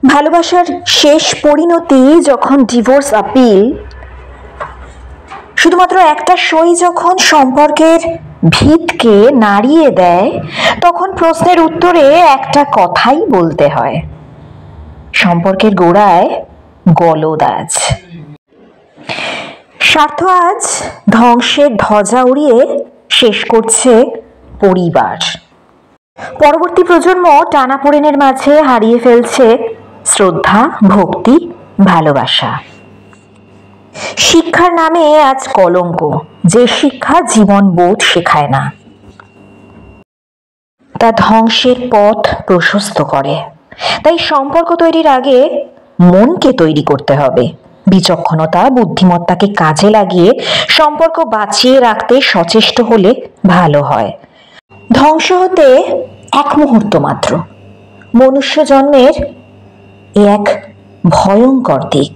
ভালোবাসার শেষ পরিণতি যখন ডিভোর্স আপিল, শুধুমাত্র একটা সই যখন সম্পর্কের ভিতকে নাড়িয়ে দেয়, তখন প্রশ্নের উত্তরে একটা কথাই বলতে হয়, সম্পর্কের গোড়ায় গলদ আজ। স্বার্থ আজ ধ্বংসের ধ্বজা উড়িয়ে শেষ করছে পরিবার। পরবর্তী প্রজন্ম টানাপোড়েনের মাঝে হারিয়ে ফেলছে শ্রদ্ধা, ভক্তি, ভালোবাসা। শিক্ষার নামে আজ কলঙ্ক, যে শিক্ষা জীবন বোধ শেখায় না, তা ধ্বংসের পথ প্রশস্ত করে। তাই সম্পর্ক তৈরির আগে মনকে তৈরি করতে হবে। বিচক্ষণতা, বুদ্ধিমত্তাকে কাজে লাগিয়ে সম্পর্ক বাঁচিয়ে রাখতে সচেষ্ট হলে ভালো হয়। ধ্বংস হতে এক মুহূর্ত মাত্র, মনুষ্য জন্মের এক ভয়ঙ্কর দিক।